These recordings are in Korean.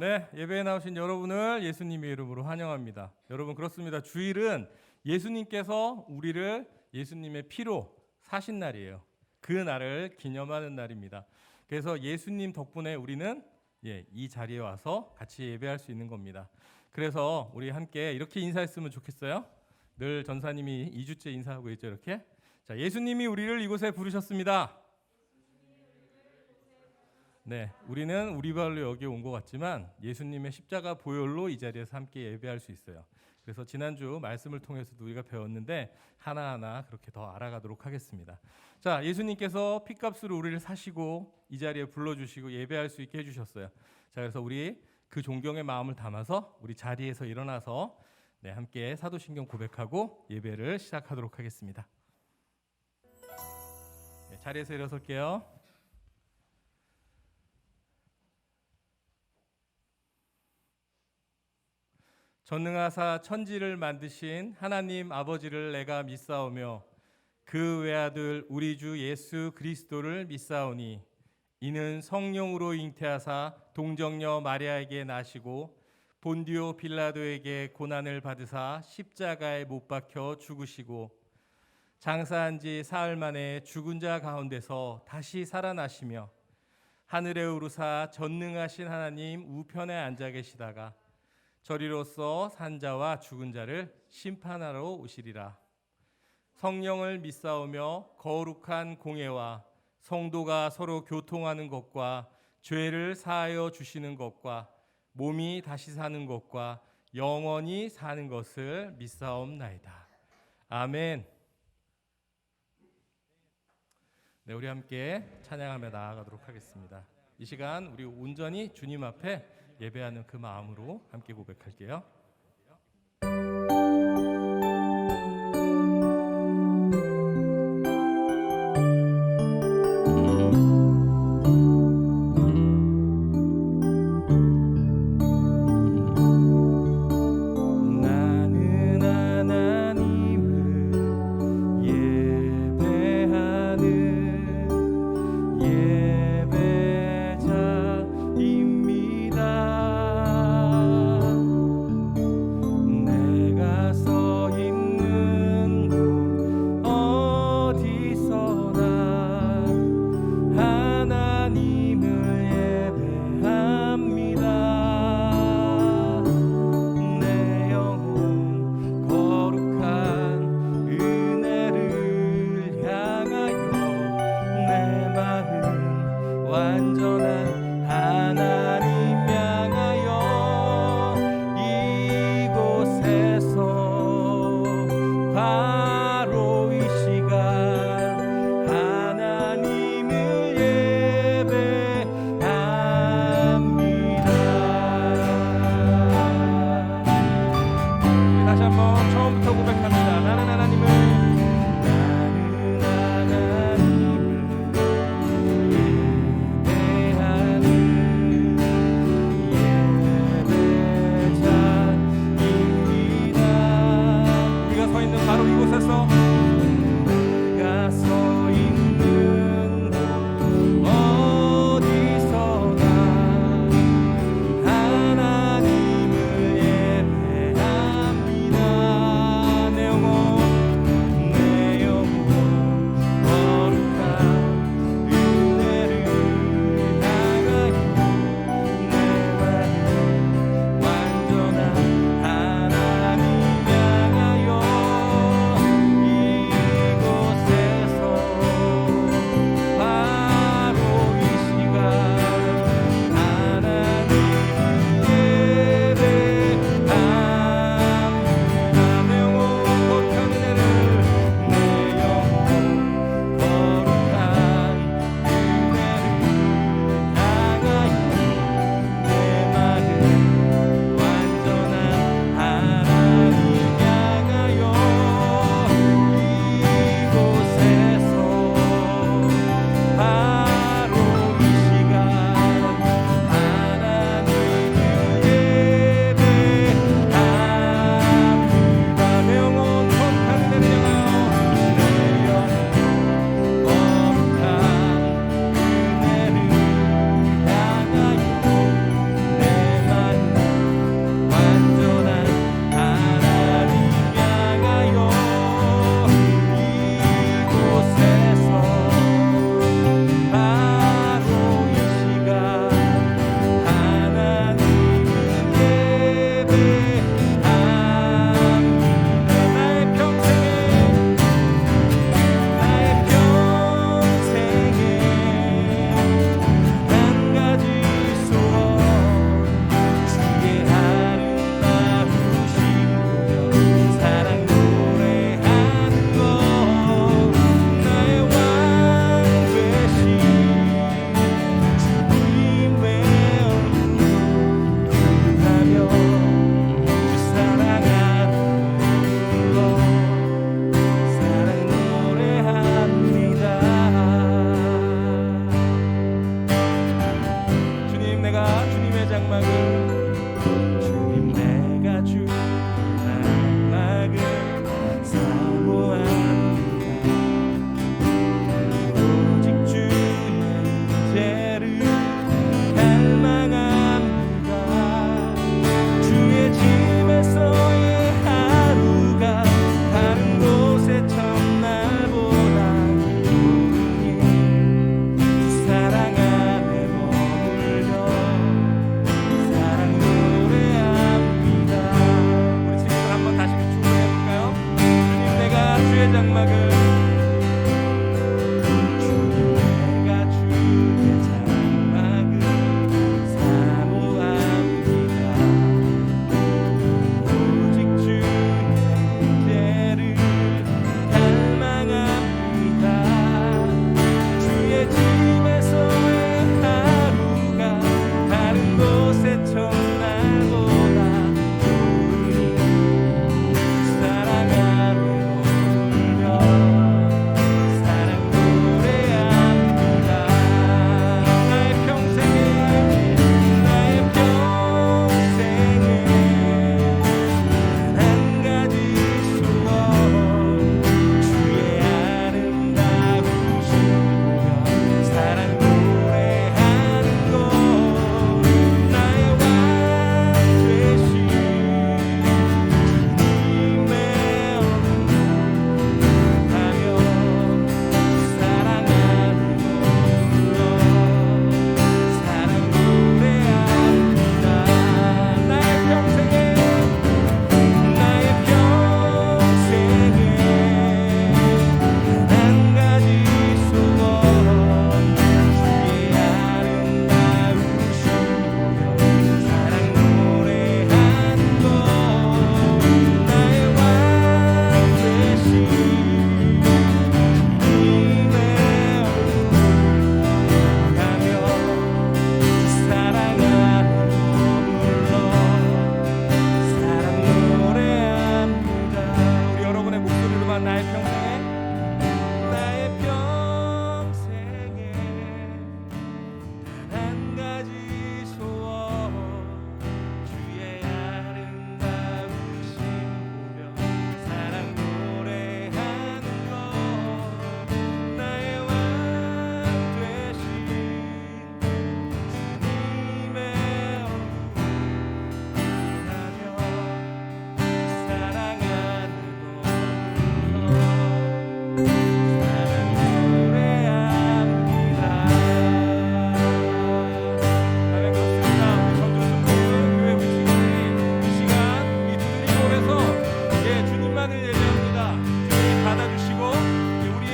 네, 예배에 나오신 여러분을 예수님의 이름으로 환영합니다. 여러분 그렇습니다. 주일은 예수님께서 우리를 예수님의 피로 사신 날이에요. 그 날을 기념하는 날입니다. 그래서 예수님 덕분에 우리는 이 자리에 와서 같이 예배할 수 있는 겁니다. 그래서 우리 함께 이렇게 인사했으면 좋겠어요. 늘 전사님이 2주째 인사하고 있죠. 이렇게. 자, 예수님이 우리를 이곳에 부르셨습니다. 네, 우리는 우리 발로 여기 온 것 같지만 예수님의 십자가 보혈로 이 자리에서 함께 예배할 수 있어요. 그래서 지난주 말씀을 통해서도 우리가 배웠는데 하나하나 그렇게 더 알아가도록 하겠습니다. 자, 예수님께서 핏값으로 우리를 사시고 이 자리에 불러주시고 예배할 수 있게 해주셨어요. 자, 그래서 우리 그 존경의 마음을 담아서 우리 자리에서 일어나서 함께 사도신경 고백하고 예배를 시작하도록 하겠습니다. 자리에서 일어설게요. 전능하사 천지를 만드신 하나님 아버지를 내가 믿사오며 그 외아들 우리 주 예수 그리스도를 믿사오니 이는 성령으로 잉태하사 동정녀 마리아에게 나시고 본디오 빌라도에게 고난을 받으사 십자가에 못 박혀 죽으시고 장사한 지 사흘 만에 죽은 자 가운데서 다시 살아나시며 하늘에 오르사 전능하신 하나님 우편에 앉아 계시다가 저리로서 산자와 죽은 자를 심판하러 오시리라. 성령을 믿사오며 거룩한 공예와 성도가 서로 교통하는 것과 죄를 사하여 주시는 것과 몸이 다시 사는 것과 영원히 사는 것을 믿사옵나이다. 아멘. 네, 우리 함께 찬양하며 나아가도록 하겠습니다. 이 시간 우리 온전히 주님 앞에 예배하는 그 마음으로 함께 고백할게요. 예배자입니다.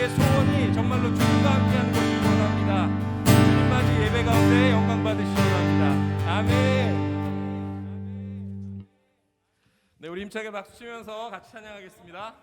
우리의 소원이 정말로 주님과 함께하는 것을 원합니다. 주님 맞이 예배 가운데 영광 받으시기 바랍니다. 아멘. 네, 우리 힘차게 박수 치면서 같이 찬양하겠습니다.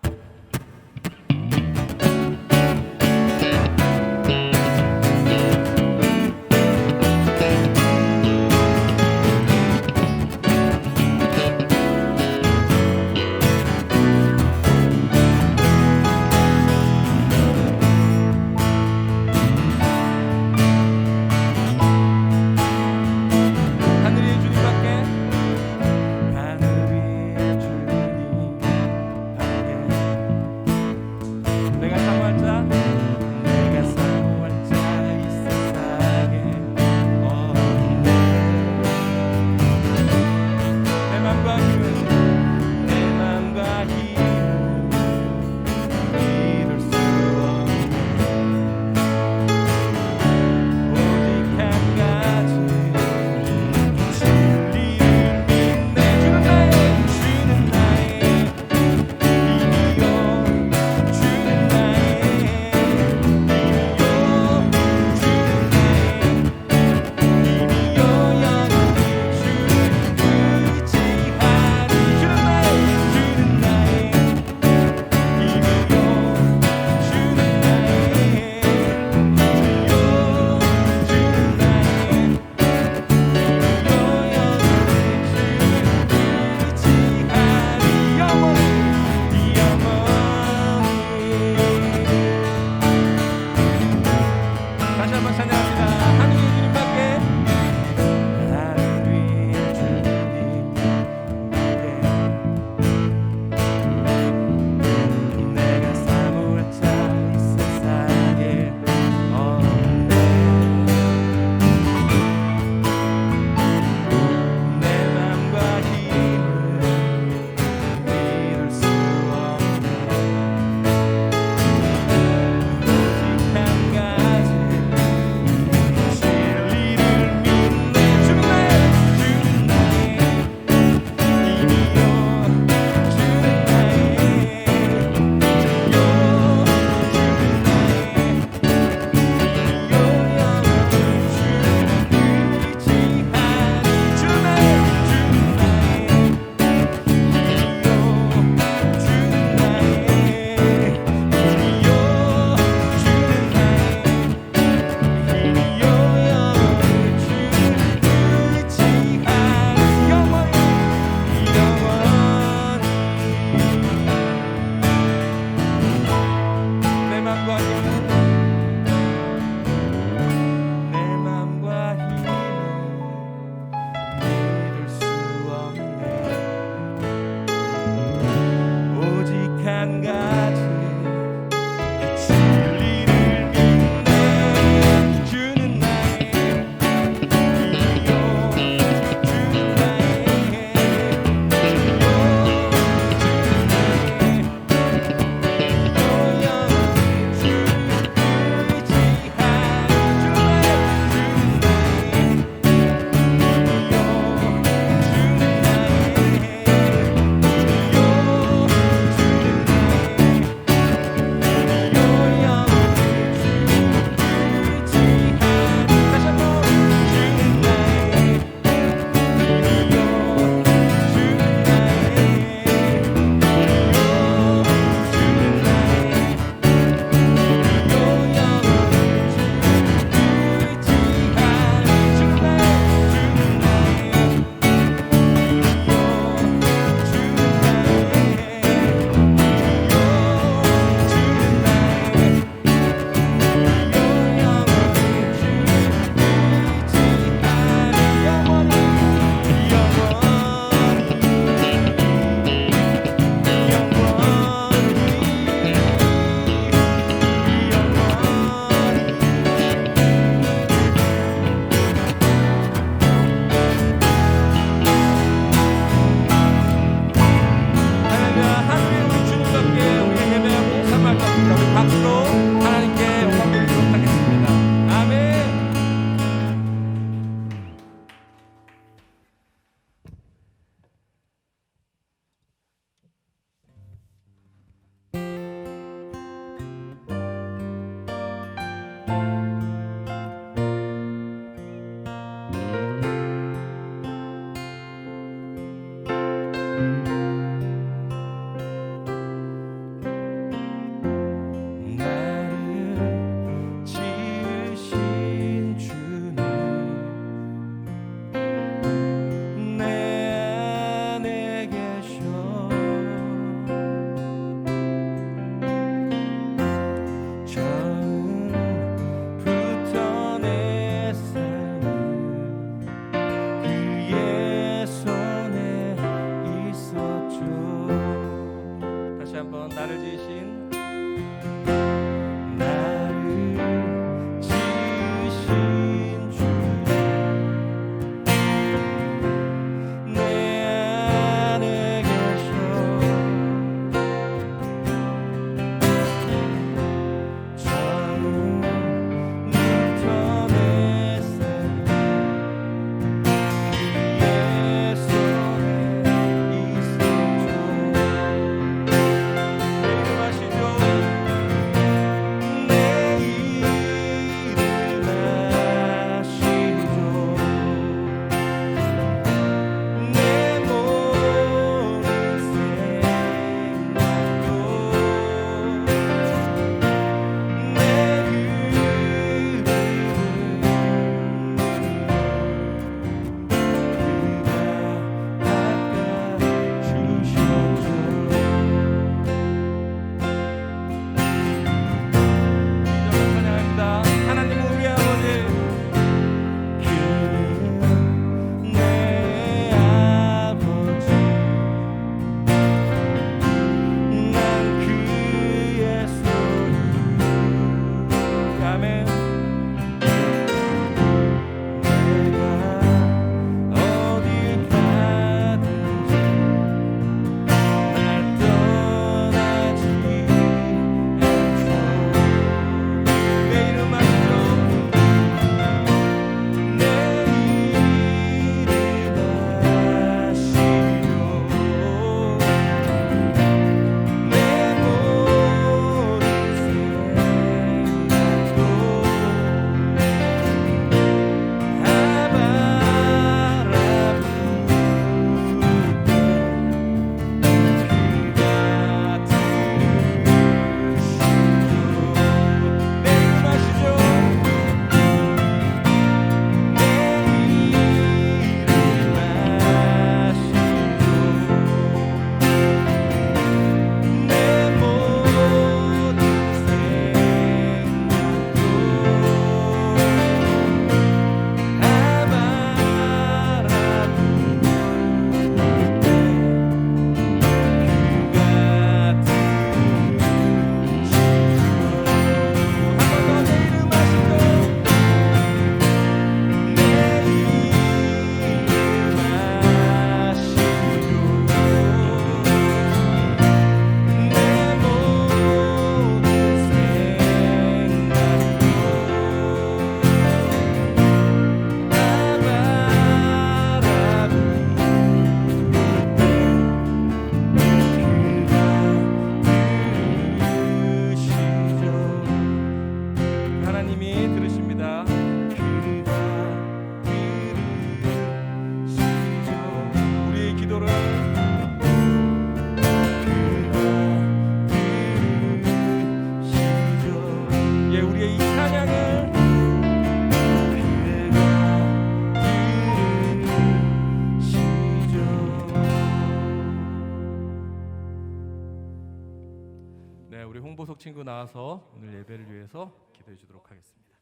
친구 나와서 오늘 예배를 위해서 기도해 주도록 하겠습니다.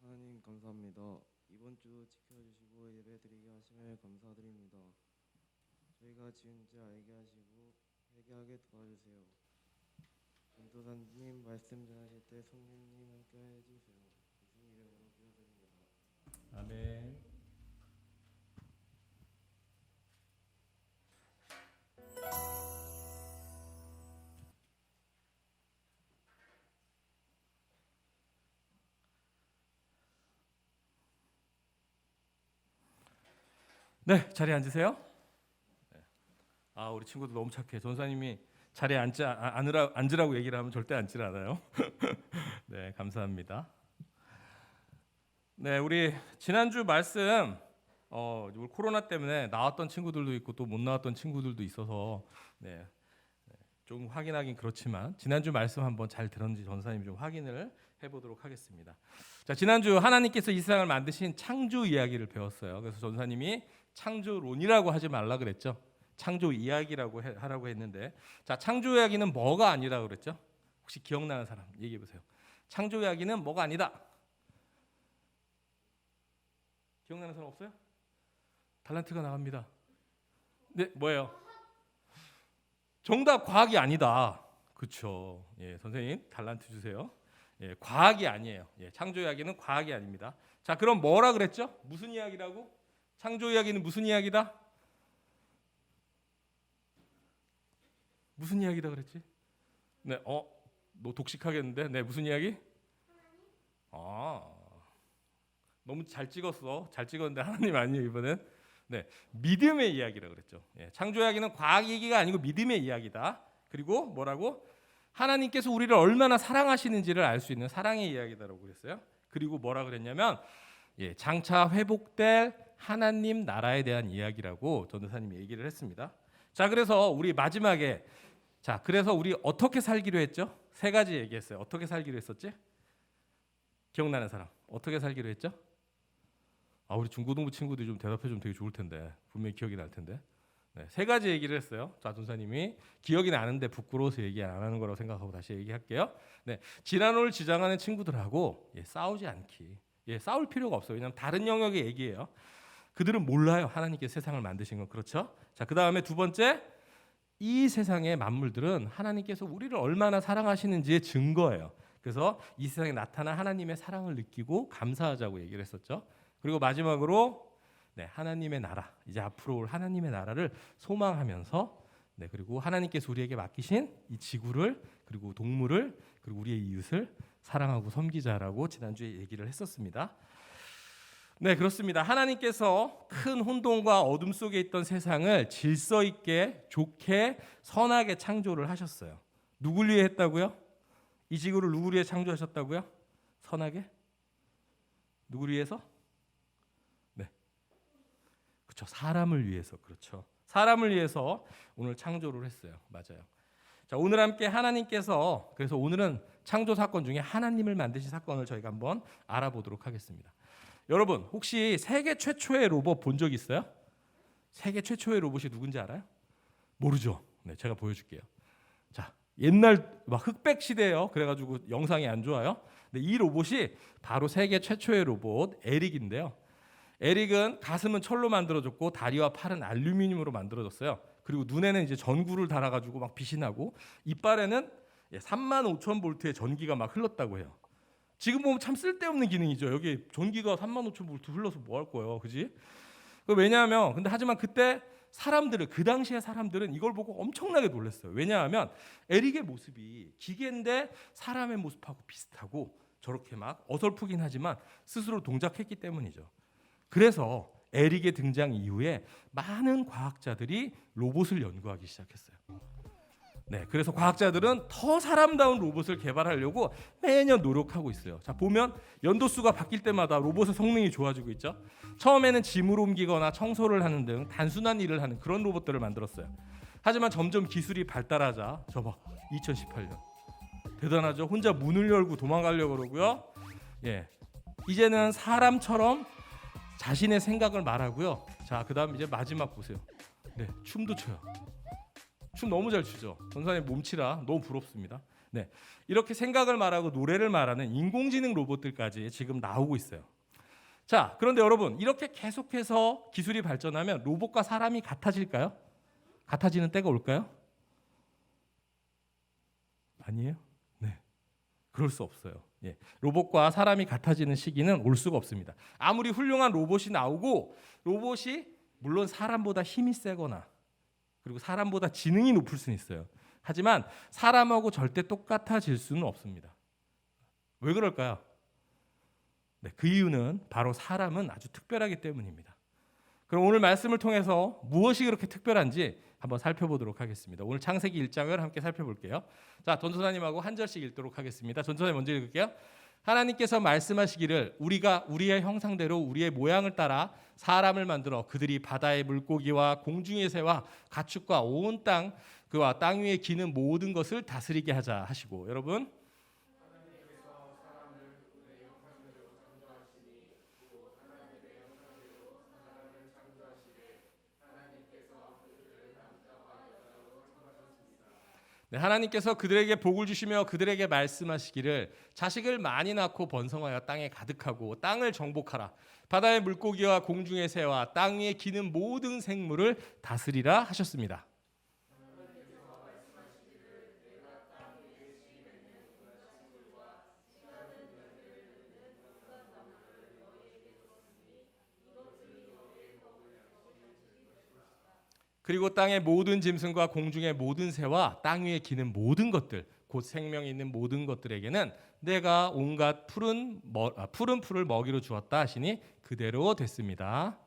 하나님 감사합니다. 이번 주 지켜주시고 예배드리게 하심에 감사드립니다. 저희가 지은 죄 알게 하시고 회개하게 도와주세요. 전도사님 말씀 전하실 때 성령님 함께 해주세요. 예수 이름으로 기도드립니다. 아멘. 네, 자리에 앉으세요. 아, 우리 친구들 너무 착해. 전사님이 자리에 앉으라고 얘기를 하면 절대 앉질 않아요. 네, 감사합니다. 네, 우리 지난주 말씀 우리 코로나 때문에 나왔던 친구들도 있고 또 못 나왔던 친구들도 있어서 좀 확인하긴 그렇지만 지난주 말씀 한번 잘 들었는지 전사님이 좀 확인을 해보도록 하겠습니다. 자, 지난주 하나님께서 이 세상을 만드신 창조 이야기를 배웠어요. 그래서 전사님이 창조론이라고 하지 말라 그랬죠. 창조 이야기라고 하라고 했는데, 자, 창조 이야기는 뭐가 아니라고 그랬죠? 혹시 기억나는 사람 얘기해 보세요. 창조 이야기는 뭐가 아니다. 기억나는 사람 없어요? 달란트가 나갑니다. 네, 뭐예요? 정답 과학이 아니다. 그렇죠. 예, 선생님 달란트 주세요. 예, 과학이 아니에요. 예, 창조 이야기는 과학이 아닙니다. 자, 그럼 뭐라 그랬죠? 무슨 이야기라고? 창조 이야기는 무슨 이야기다? 무슨 이야기다 그랬지? 네, 너 독식하겠는데? 네, 무슨 이야기? 너무 잘 찍었어. 잘 찍었는데 하나님 아니에요 이번엔. 네, 믿음의 이야기라 그랬죠. 예, 창조 이야기는 과학 얘기가 아니고 믿음의 이야기다. 그리고 뭐라고? 하나님께서 우리를 얼마나 사랑하시는지를 알 수 있는 사랑의 이야기다라고 그랬어요. 그리고 뭐라 그랬냐면, 장차 회복될 하나님 나라에 대한 이야기라고 전도사님이 얘기를 했습니다. 자, 그래서 우리 마지막에 그래서 우리 어떻게 살기로 했죠? 세 가지 얘기했어요. 어떻게 살기로 했었지? 기억나는 사람 어떻게 살기로 했죠? 우리 중고등부 친구들이 좀 대답해 주면 되게 좋을 텐데 분명히 기억이 날 텐데. 네, 세 가지 얘기를 했어요. 자, 전사님이 기억이 나는데 부끄러워서 얘기 안 하는 거라고 생각하고 다시 얘기할게요. 네, 지난올 지장하는 친구들하고 싸우지 않기. 싸울 필요가 없어요. 왜냐하면 다른 영역의 얘기예요. 그들은 몰라요. 하나님께서 세상을 만드신 건. 그렇죠? 자, 그 다음에 두 번째, 이 세상의 만물들은 하나님께서 우리를 얼마나 사랑하시는지의 증거예요. 그래서 이 세상에 나타난 하나님의 사랑을 느끼고 감사하자고 얘기를 했었죠. 그리고 마지막으로 하나님의 나라, 이제 앞으로 올 하나님의 나라를 소망하면서 그리고 하나님께서 우리에게 맡기신 이 지구를 그리고 동물을 그리고 우리의 이웃을 사랑하고 섬기자라고 지난주에 얘기를 했었습니다. 네, 그렇습니다. 하나님께서 큰 혼돈과 어둠 속에 있던 세상을 질서 있게 좋게 선하게 창조를 하셨어요. 누굴 위해 했다고요? 이 지구를 누구를 위해 창조하셨다고요? 선하게? 누구를 위해서? 네, 그렇죠. 사람을 위해서. 그렇죠. 사람을 위해서 오늘 창조를 했어요. 맞아요. 자, 오늘 함께 하나님께서, 그래서 오늘은 창조 사건 중에 하나님을 만드신 사건을 저희가 한번 알아보도록 하겠습니다. 여러분, 혹시 세계 최초의 로봇 본 적 있어요? 세계 최초의 로봇이 누군지 알아요? 모르죠. 네, 제가 보여줄게요. 자, 옛날 막 흑백 시대예요. 그래가지고 영상이 안 좋아요. 근데 이 로봇이 바로 세계 최초의 로봇 에릭인데요. 에릭은 가슴은 철로 만들어졌고 다리와 팔은 알루미늄으로 만들어졌어요. 그리고 눈에는 이제 전구를 달아가지고 막 빛이 나고 이빨에는 35,000볼트의 전기가 막 흘렀다고 해요. 지금 보면 참 쓸데없는 기능이죠. 여기 전기가 35,000볼트 흘러서 뭐 할 거예요, 그지? 왜냐하면 하지만 그때 사람들은 그 당시의 사람들은 이걸 보고 엄청나게 놀랐어요. 왜냐하면 에릭의 모습이 기계인데 사람의 모습하고 비슷하고 저렇게 막 어설프긴 하지만 스스로 동작했기 때문이죠. 그래서 에릭의 등장 이후에 많은 과학자들이 로봇을 연구하기 시작했어요. 네, 그래서 과학자들은 더 사람다운 로봇을 개발하려고 매년 노력하고 있어요. 자, 보면 연도수가 바뀔 때마다 로봇의 성능이 좋아지고 있죠. 처음에는 짐을 옮기거나 청소를 하는 등 단순한 일을 하는 그런 로봇들을 만들었어요. 하지만 점점 기술이 발달하자 2018년 대단하죠. 혼자 문을 열고 도망가려고 그러고요. 예, 이제는 사람처럼 자신의 생각을 말하고요. 자, 그다음 이제 마지막 보세요. 네, 춤도 춰요. 춤 너무 잘 추죠. 전사님 몸치라 너무 부럽습니다. 네, 이렇게 생각을 말하고 노래를 말하는 인공지능 로봇들까지 지금 나오고 있어요. 자, 그런데 여러분, 이렇게 계속해서 기술이 발전하면 로봇과 사람이 같아질까요? 같아지는 때가 올까요? 아니에요? 네, 그럴 수 없어요. 예, 로봇과 사람이 같아지는 시기는 올 수가 없습니다. 아무리 훌륭한 로봇이 나오고 로봇이 물론 사람보다 힘이 세거나 그리고 사람보다 지능이 높을 수는 있어요. 하지만 사람하고 절대 똑같아질 수는 없습니다. 왜 그럴까요? 네, 그 이유는 바로 사람은 아주 특별하기 때문입니다. 그럼 오늘 말씀을 통해서 무엇이 그렇게 특별한지 한번 살펴보도록 하겠습니다. 오늘 창세기 1장을 함께 살펴볼게요. 자, 전도사님하고 한 절씩 읽도록 하겠습니다. 전도사님 먼저 읽을게요. 하나님께서 말씀하시기를 우리가 우리의 형상대로 우리의 모양을 따라 사람을 만들어 그들이 바다의 물고기와 공중의 새와 가축과 온 땅 그와 땅 위에 기는 모든 것을 다스리게 하자 하시고, 여러분 네, 하나님께서 그들에게 복을 주시며 그들에게 말씀하시기를 자식을 많이 낳고 번성하여 땅에 가득하고 땅을 정복하라. 바다의 물고기와 공중의 새와 땅 위에 기는 모든 생물을 다스리라 하셨습니다. 그리고 땅의 모든 짐승과 공중의 모든 새와 땅 위에 기는 모든 것들 곧 생명이 있는 모든 것들에게는 내가 온갖 푸른 풀을 먹이로 주었다 하시니 그대로 됐습니다.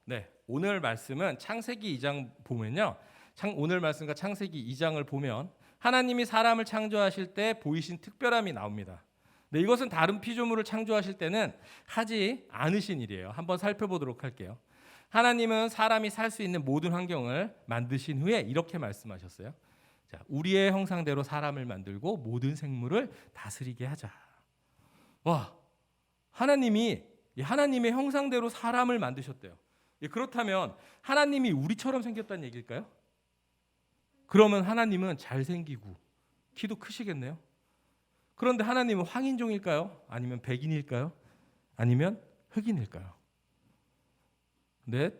네, 오늘 말씀은 창세기 2장 보면요. 오늘 말씀과 창세기 2장을 보면 하나님이 사람을 창조하실 때 보이신 특별함이 나옵니다. 네, 이것은 다른 피조물을 창조하실 때는 하지 않으신 일이에요. 한번 살펴보도록 할게요. 하나님은 사람이 살 수 있는 모든 환경을 만드신 후에 이렇게 말씀하셨어요. 자, 우리의 형상대로 사람을 만들고 모든 생물을 다스리게 하자. 와, 하나님이 하나님의 형상대로 사람을 만드셨대요. 그렇다면 하나님이 우리처럼 생겼다는 얘기일까요? 그러면 하나님은 잘생기고 키도 크시겠네요. 그런데 하나님은 황인종일까요? 아니면 백인일까요? 아니면 흑인일까요? 네,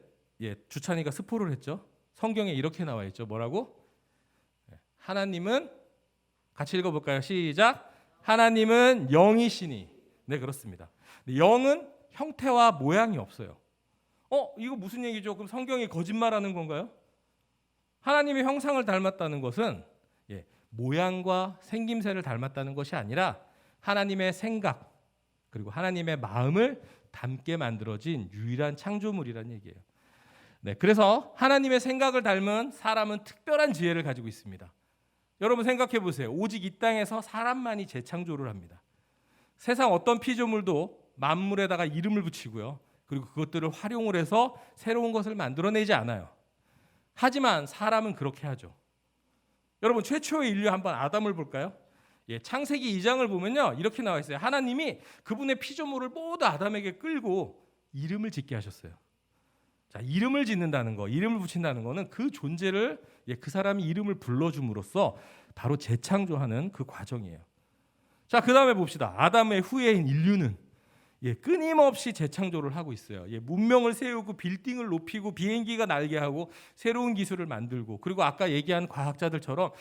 주찬이가 스포를 했죠. 성경에 이렇게 나와 있죠. 뭐라고? 하나님은 같이 읽어볼까요? 시작. 하나님은 영이시니. 네, 그렇습니다. 영은 형태와 모양이 없어요. 이거 무슨 얘기죠? 그럼 성경이 거짓말하는 건가요? 하나님의 형상을 닮았다는 것은 모양과 생김새를 닮았다는 것이 아니라 하나님의 생각 그리고 하나님의 마음을 담게 만들어진 유일한 창조물이라는 얘기예요. 네, 그래서 하나님의 생각을 닮은 사람은 특별한 지혜를 가지고 있습니다. 여러분 생각해 보세요. 오직 이 땅에서 사람만이 재창조를 합니다. 세상 어떤 피조물도 만물에다가 이름을 붙이고요. 그리고 그것들을 활용을 해서 새로운 것을 만들어내지 않아요. 하지만 사람은 그렇게 하죠. 여러분 최초의 인류 한번 아담을 볼까요? 창세기 2장을 보면요. 이렇게 나와 있어요. 하나님이 그분의 피조물을 모두 아담에게 끌고 이름을 짓게 하셨어요. 자, 이름을 짓는다는 거, 이름을 붙인다는 거는 그 존재를 그 사람이 이름을 불러줌으로써 바로 재창조하는 그 과정이에요. 자, 그다음에 봅시다. 아담의 후예인 인류는 끊임없이 재창조를 하고 있어요. 문명을 세우고 빌딩을 높이고 비행기가 날게 하고 새로운 기술을 만들고 그리고 아까 얘기한 과학자들처럼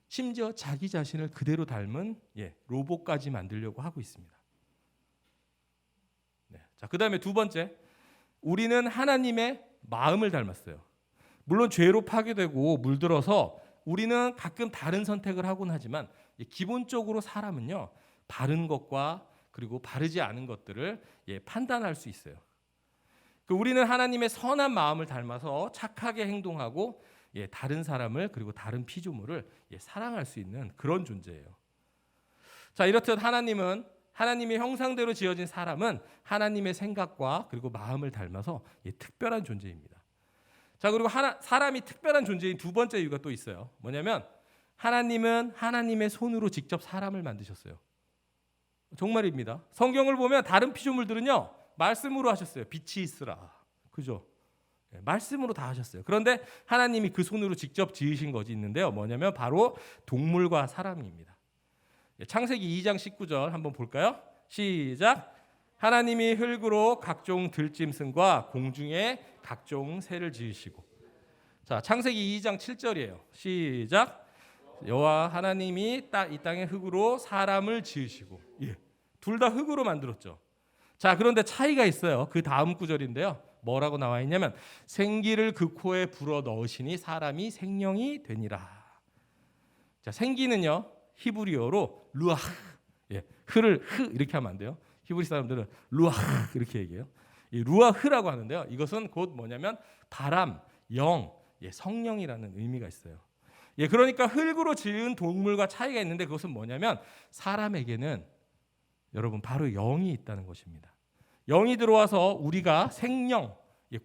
심지어 자기 자신을 그대로 닮은 로봇까지 만들려고 하고 있습니다. 네. 자, 그다음에 두 번째, 우리는 하나님의 마음을 닮았어요. 물론 죄로 파괴되고 물들어서 우리는 가끔 다른 선택을 하곤 하지만 기본적으로 사람은요 바른 것과 그리고 바르지 않은 것들을 판단할 수 있어요. 우리는 하나님의 선한 마음을 닮아서 착하게 행동하고 다른 사람을 그리고 다른 피조물을 사랑할 수 있는 그런 존재예요. 자, 이렇듯 하나님은 하나님의 형상대로 지어진 사람은 하나님의 생각과 그리고 마음을 닮아서 특별한 존재입니다. 자, 그리고 사람이 특별한 존재인 두 번째 이유가 또 있어요. 뭐냐면 하나님은 하나님의 손으로 직접 사람을 만드셨어요. 정말입니다. 성경을 보면 다른 피조물들은요, 말씀으로 하셨어요. 빛이 있으라. 그죠? 말씀으로 다 하셨어요. 그런데 하나님이 그 손으로 직접 지으신 것이 있는데요. 뭐냐면 바로 동물과 사람입니다. 창세기 2장 19절 한번 볼까요? 시작. 하나님이 흙으로 각종 들짐승과 공중의 각종 새를 지으시고. 자, 창세기 2장 7절이에요. 시작. 여호와 하나님이 이 땅의 흙으로 사람을 지으시고. 둘 다 흙으로 만들었죠. 자, 그런데 차이가 있어요. 그 다음 구절인데요. 뭐라고 나와 있냐면 생기를 그 코에 불어 넣으시니 사람이 생명이 되니라. 자, 생기는요, 히브리어로 루아흐. 흐를 흐 이렇게 하면 안 돼요. 히브리 사람들은 루아흐 이렇게 얘기해요. 이 루아흐라고 하는데요. 이것은 곧 뭐냐면 바람, 영, 성령이라는 의미가 있어요. 그러니까 흙으로 지은 동물과 차이가 있는데 그것은 뭐냐면 사람에게는 여러분 바로 영이 있다는 것입니다. 영이 들어와서 우리가 생명,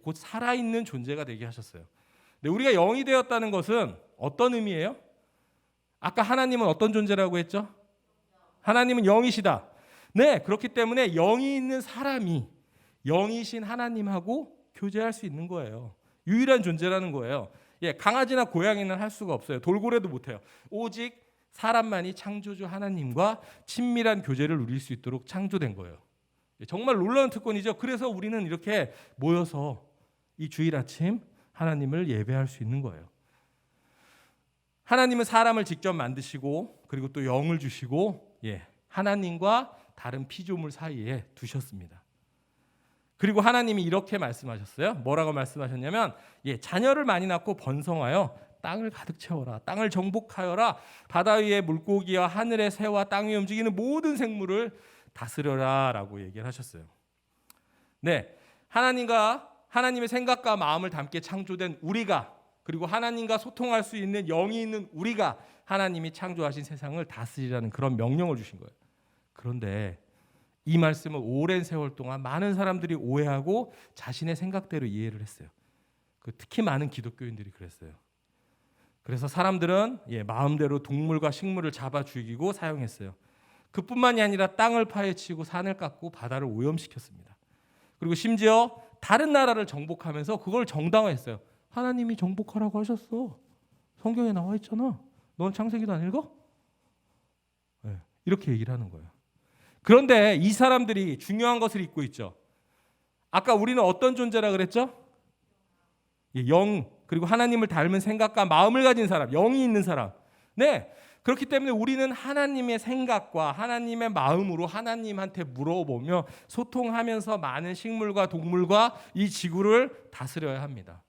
곧 살아있는 존재가 되게 하셨어요. 근데 우리가 영이 되었다는 것은 어떤 의미예요? 아까 하나님은 어떤 존재라고 했죠? 하나님은 영이시다. 네, 그렇기 때문에 영이 있는 사람이 영이신 하나님하고 교제할 수 있는 거예요. 유일한 존재라는 거예요. 강아지나 고양이는 할 수가 없어요. 돌고래도 못해요. 오직 사람만이 창조주 하나님과 친밀한 교제를 누릴 수 있도록 창조된 거예요. 정말 놀라운 특권이죠. 그래서 우리는 이렇게 모여서 이 주일 아침 하나님을 예배할 수 있는 거예요. 하나님은 사람을 직접 만드시고 그리고 또 영을 주시고 하나님과 다른 피조물 사이에 두셨습니다. 그리고 하나님이 이렇게 말씀하셨어요. 뭐라고 말씀하셨냐면 자녀를 많이 낳고 번성하여 땅을 가득 채워라. 땅을 정복하여라. 바다 위의 물고기와 하늘의 새와 땅 위에 움직이는 모든 생물을 다스려라 라고 얘기를 하셨어요. 네, 하나님의 생각과 마음을 담게 창조된 우리가, 그리고 하나님과 소통할 수 있는 영이 있는 우리가 하나님이 창조하신 세상을 다스리라는 그런 명령을 주신 거예요. 그런데 이 말씀을 오랜 세월 동안 많은 사람들이 오해하고 자신의 생각대로 이해를 했어요. 특히 많은 기독교인들이 그랬어요. 그래서 사람들은 마음대로 동물과 식물을 잡아 죽이고 사용했어요. 그뿐만이 아니라 땅을 파헤치고 산을 깎고 바다를 오염시켰습니다. 그리고 심지어 다른 나라를 정복하면서 그걸 정당화했어요. 하나님이 정복하라고 하셨어. 성경에 나와 있잖아. 넌 창세기도 안 읽어? 이렇게 얘기를 하는 거예요. 그런데 이 사람들이 중요한 것을 잊고 있죠. 아까 우리는 어떤 존재라 그랬죠? 영, 그리고 하나님을 닮은 생각과 마음을 가진 사람, 영이 있는 사람. 네, 그렇기 때문에 우리는 하나님의 생각과 하나님의 마음으로 하나님한테 물어보며 소통하면서 많은 식물과 동물과 이 지구를 다스려야 합니다.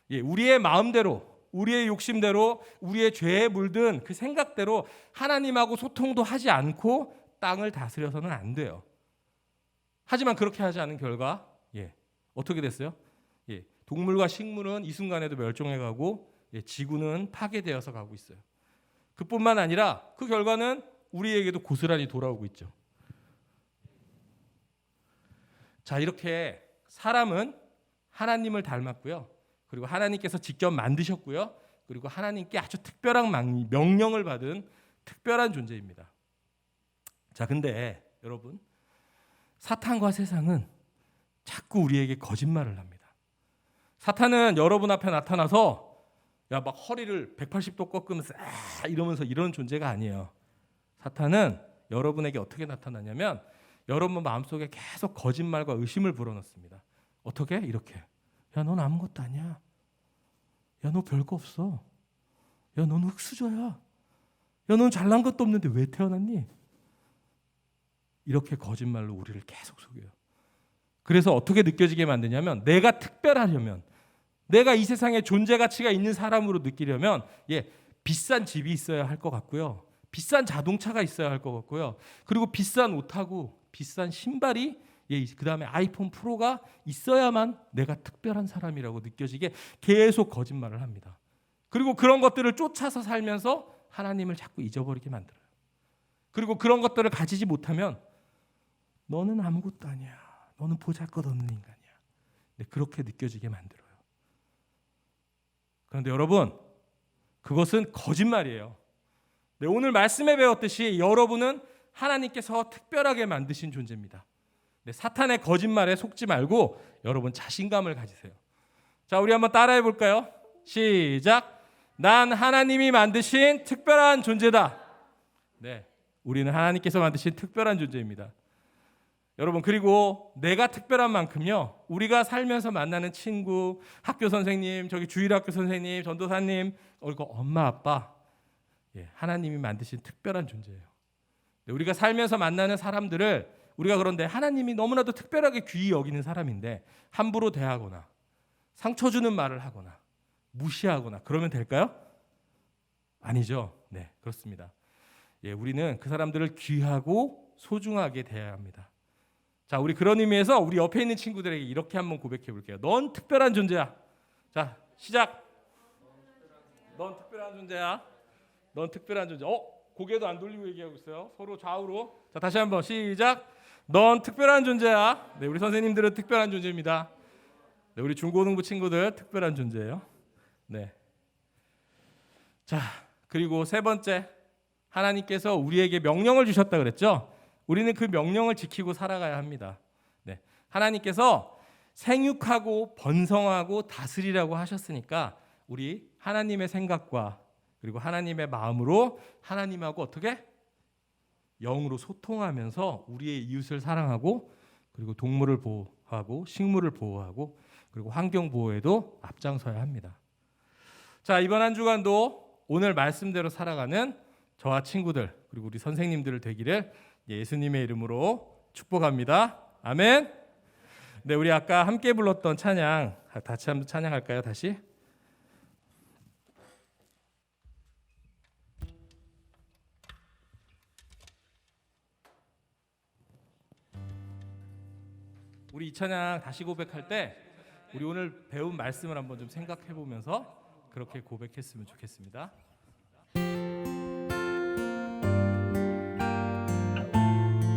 우리의 마음대로, 우리의 욕심대로, 우리의 죄에 물든 그 생각대로 하나님하고 소통도 하지 않고 땅을 다스려서는 안 돼요. 하지만 그렇게 하지 않은 결과 어떻게 됐어요? 동물과 식물은 이 순간에도 멸종해가고 지구는 파괴되어서 가고 있어요. 그뿐만 아니라 그 결과는 우리에게도 고스란히 돌아오고 있죠. 자, 이렇게 사람은 하나님을 닮았고요. 그리고 하나님께서 직접 만드셨고요. 그리고 하나님께 아주 특별한 명령을 받은 특별한 존재입니다. 자, 근데 여러분, 사탄과 세상은 자꾸 우리에게 거짓말을 합니다. 사탄은 여러분 앞에 나타나서 막 허리를 180도 꺾으면서 이러면서 이런 존재가 아니에요. 사탄은 여러분에게 어떻게 나타나냐면 여러분 마음속에 계속 거짓말과 의심을 불어넣습니다. 어떻게? 이렇게. 야, 넌 아무것도 아니야. 야, 너 별거 없어. 야, 넌 흙수저야. 야, 넌 잘난 것도 없는데 왜 태어났니? 이렇게 거짓말로 우리를 계속 속여요. 그래서 어떻게 느껴지게 만드냐면 내가 특별하려면, 내가 이 세상에 존재 가치가 있는 사람으로 느끼려면 비싼 집이 있어야 할 것 같고요. 비싼 자동차가 있어야 할 것 같고요. 그리고 비싼 옷하고 비싼 신발이 그다음에 아이폰 프로가 있어야만 내가 특별한 사람이라고 느껴지게 계속 거짓말을 합니다. 그리고 그런 것들을 쫓아서 살면서 하나님을 자꾸 잊어버리게 만들어요. 그리고 그런 것들을 가지지 못하면 너는 아무것도 아니야. 너는 보잘것없는 인간이야. 네, 그렇게 느껴지게 만들어요. 그런데 여러분, 그것은 거짓말이에요. 네, 오늘 말씀에 배웠듯이 여러분은 하나님께서 특별하게 만드신 존재입니다. 네, 사탄의 거짓말에 속지 말고 여러분 자신감을 가지세요. 자, 우리 한번 따라해 볼까요? 시작. 난 하나님이 만드신 특별한 존재다. 네, 우리는 하나님께서 만드신 특별한 존재입니다. 여러분, 그리고 내가 특별한 만큼요, 우리가 살면서 만나는 친구, 학교 선생님, 저기 주일학교 선생님, 전도사님, 그리고 엄마 아빠, 하나님이 만드신 특별한 존재예요. 우리가 살면서 만나는 사람들을 우리가 그런데 하나님이 너무나도 특별하게 귀히 여기는 사람인데 함부로 대하거나 상처 주는 말을 하거나 무시하거나 그러면 될까요? 아니죠. 네, 그렇습니다. 우리는 그 사람들을 귀하고 소중하게 대해야 합니다. 자, 우리 그런 의미에서 우리 옆에 있는 친구들에게 이렇게 한번 고백해 볼게요. 넌 특별한 존재야. 자, 시작. 넌 특별한 존재야. 넌 특별한 존재. 고개도 안 돌리고 얘기하고 있어요. 서로 좌우로. 자, 다시 한번 시작. 넌 특별한 존재야. 네, 우리 선생님들은 특별한 존재입니다. 네, 우리 중고등부 친구들 특별한 존재예요. 네. 자, 그리고 세 번째, 하나님께서 우리에게 명령을 주셨다 그랬죠. 우리는 그 명령을 지키고 살아가야 합니다. 네. 하나님께서 생육하고 번성하고 다스리라고 하셨으니까 우리 하나님의 생각과 그리고 하나님의 마음으로 하나님하고 어떻게? 영으로 소통하면서 우리의 이웃을 사랑하고 그리고 동물을 보호하고 식물을 보호하고 그리고 환경 보호에도 앞장서야 합니다. 자, 이번 한 주간도 오늘 말씀대로 살아가는 저와 친구들 그리고 우리 선생님들 되기를 예수님의 이름으로 축복합니다. 아멘. 네, 우리 아까 함께 불렀던 찬양 같이 한번 찬양할까요? 다시. 우리 이 찬양 다시 고백할 때 우리 오늘 배운 말씀을 한번 좀 생각해 보면서 그렇게 고백했으면 좋겠습니다.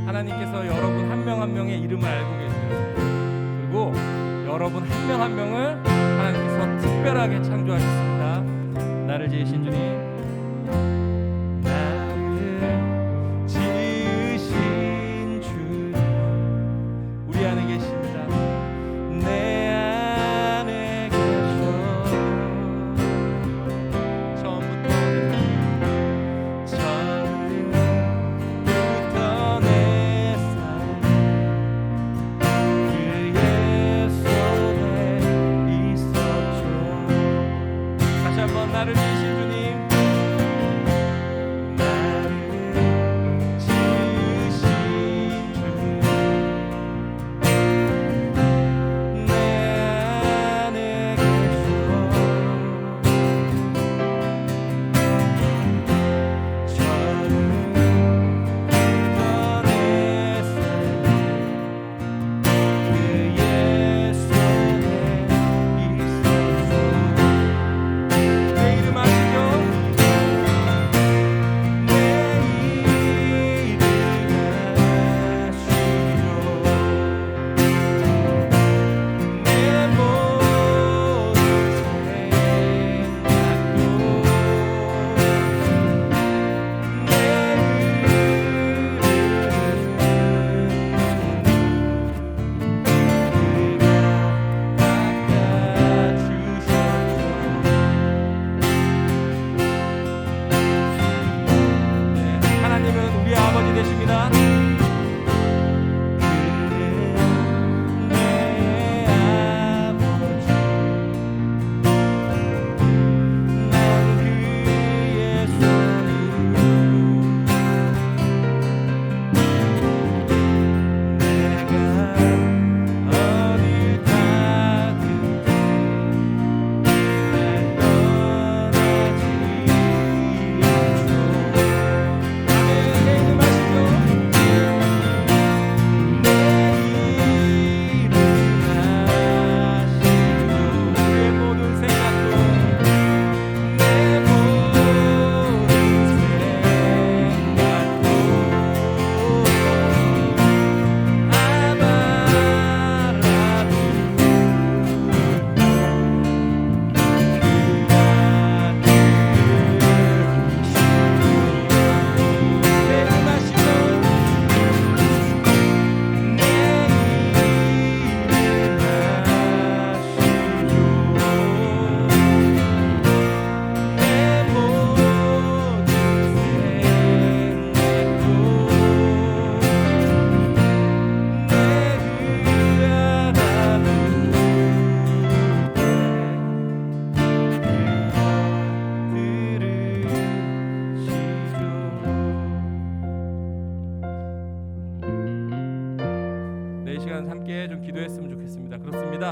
하나님께서 여러분 한 명 한 명의 이름을 알고 계세요. 그리고 여러분 한 명 한 명을 하나님께서 특별하게 창조하셨습니다. 나를 지으신 주님, 나를 지으신 주님, 우리 안에 계십니다. 내 안에 계셔. 처음부터 내 삶 그의 손에 있었죠. 다시 한번 나를 지으신 주님, 나를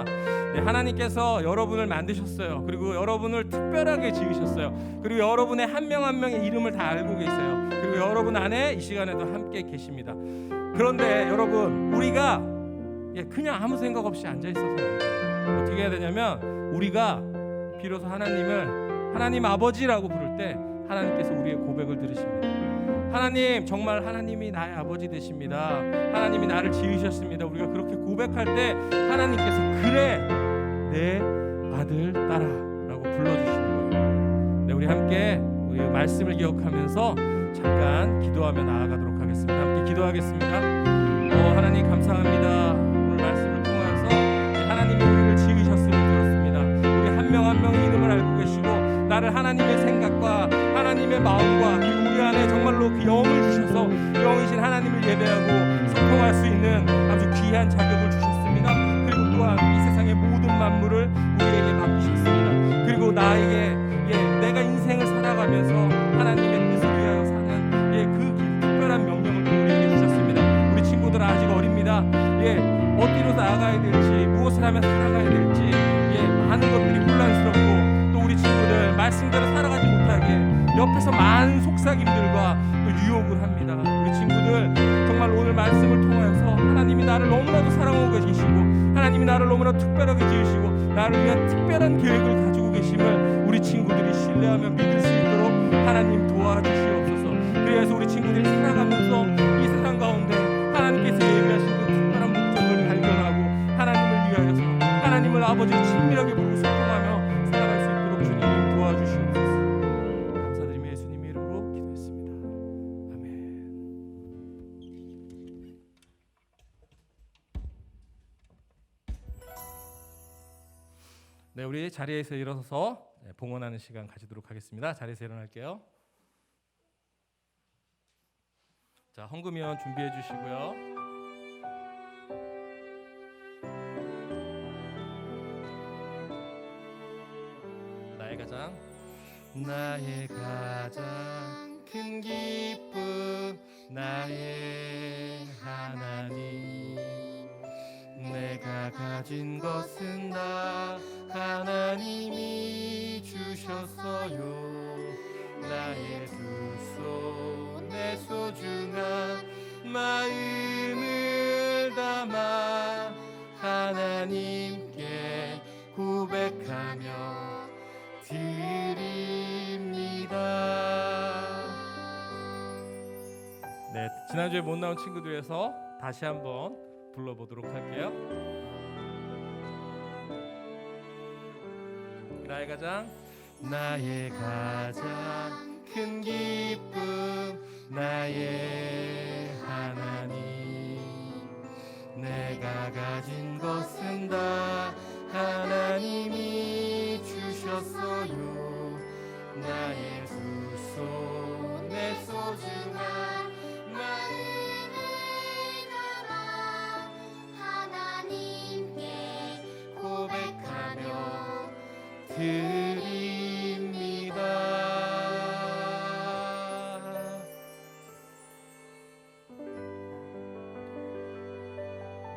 믿습니다. 네, 하나님께서 여러분을 만드셨어요. 그리고 여러분을 특별하게 지으셨어요. 그리고 여러분의 한 명 한 명의 이름을 다 알고 계세요. 그리고 여러분 안에 이 시간에도 함께 계십니다. 그런데 여러분, 우리가 그냥 아무 생각 없이 앉아 있어서는 안 돼요. 어떻게 해야 되냐면, 우리가 비로소 하나님을 하나님 아버지라고 부를 때 하나님께서 우리의 고백을 들으십니다. 하나님, 정말 하나님이 나의 아버지 되십니다. 하나님이 나를 지으셨습니다. 우리가 그렇게 고백할 때 하나님께서 그래, 내 아들 딸아라고 불러주시는 거예요. 네, 우리 함께 우리 말씀을 기억하면서 잠깐 기도하며 나아가도록 하겠습니다. 함께 기도하겠습니다. 하나님 감사합니다. 오늘 말씀을 통해서 하나님이 우리를 지으셨음을 들었습니다. 우리 한 명 한 명의 이름을 알고 계시고 나를 하나님의 생각과 하나님의 마음과 그리고 우리 안에 정말로 그 영을 주셔서 영이신 하나님을 예배하고 소통할 수 있는 아주 귀한 자격을 주셨습니다. 그리고 또한 이 세상의 모든 만물을 우리에게 맡기셨습니다. 그리고 나에게 내가 인생을 살아가면서 하나님의 뜻을 위하여 사는 그 특별한 명령을 또 우리에게 주셨습니다. 우리 친구들 아직 어립니다. 어디로 나아가야 될지, 무엇을 하며 살아가야 될지 많은 것들이 혼란스럽고, 또 우리 친구들 말씀대로 살아가지 못하게 옆에서 많은 속삭임들과 또 유혹을 합니다. 우리 친구들 정말 오늘 말씀을 통하여서 하나님이 나를 너무나도 사랑하고 계시고 하나님이 나를 너무나 특별하게 지으시고 나를 위한 특별한 계획을 가지고 계심을 우리 친구들이 신뢰하며 믿을 수 있도록 하나님 도와주시옵소서. 그래서 우리 친구들이 살아가면서 이 세상 가운데 하나님께서 예비하신 그 특별한 목적을 발견하고 하나님을 위하여서 하나님을 아버지를 친밀하게 부르고 소통하며 살아갈 수 있도록 주님 도와주시옵소서. 감사드리며 예수님의 이름으로 기도했습니다. 아멘. 네, 우리 자리에서 일어서서 봉헌하는 시간 가지도록 하겠습니다. 자리에서 일어날게요. 자, 헌금위원 준비해 주시고요. 나의 가장 큰 기쁨, 나의 하나님. 내가 가진 것은 다 하나님이 주셨어요. 나의 두 손에 소중한 마음을 담아 하나님께 고백하며 드립니다. 네, 지난주에 못 나온 친구들에서 다시 한번 불러보도록 할게요. 나의 가장 큰 기쁨, 나의 하나님. 내가 가진 것은 다 하나님이 주셨어요. 나의 두 손에 소중한 마음을 담아 하나님께 고백하며 드립니다.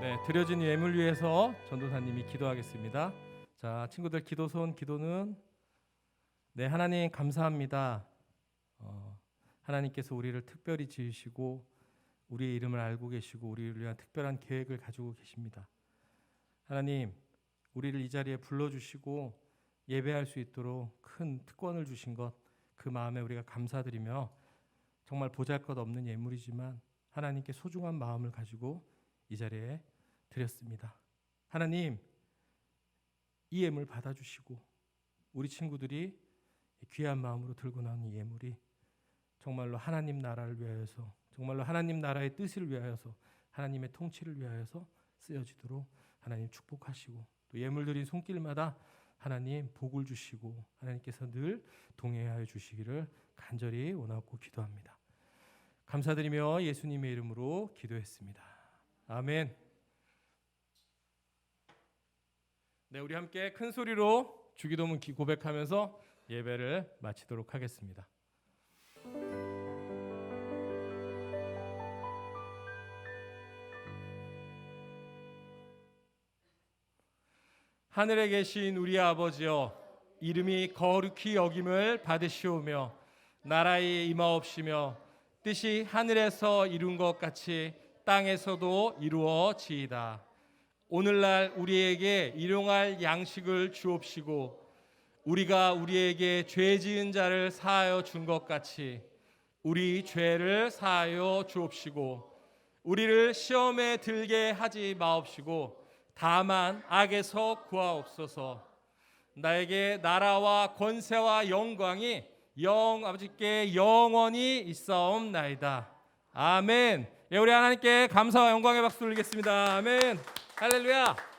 네, 드려진 예물 위해서 전도사님이 기도하겠습니다. 자, 친구들 기도는 네, 하나님 감사합니다. 하나님께서 우리를 특별히 지으시고 우리의 이름을 알고 계시고 우리를 위한 특별한 계획을 가지고 계십니다. 하나님, 우리를 이 자리에 불러주시고 예배할 수 있도록 큰 특권을 주신 것, 그 마음에 우리가 감사드리며 정말 보잘것없는 예물이지만 하나님께 소중한 마음을 가지고 이 자리에 드렸습니다. 하나님, 이 예물 받아주시고 우리 친구들이 귀한 마음으로 들고 나온 이 예물이 정말로 하나님 나라를 위하여서, 정말로 하나님 나라의 뜻을 위하여서, 하나님의 통치를 위하여서 쓰여지도록 하나님 축복하시고, 또 예물 드린 손길마다 하나님 복을 주시고 하나님께서 늘 동행하여 주시기를 간절히 원하고 기도합니다. 감사드리며 예수님의 이름으로 기도했습니다. 아멘. 네, 우리 함께 큰 소리로 주기도문 고백하면서 예배를 마치도록 하겠습니다. 하늘에 계신 우리 아버지여, 이름이 거룩히 여김을 받으시오며 나라에 임하옵시며 뜻이 하늘에서 이룬 것 같이 땅에서도 이루어지이다. 오늘날 우리에게 일용할 양식을 주옵시고 우리가 우리에게 죄 지은 자를 사하여 준 것 같이 우리 죄를 사하여 주옵시고 우리를 시험에 들게 하지 마옵시고 다만 악에서 구하옵소서. 나에게 나라와 권세와 영광이 아버지께 영원히 있사옵나이다. 아멘. 예, 우리 하나님께 감사와 영광의 박수 올리겠습니다. 아멘. 할렐루야.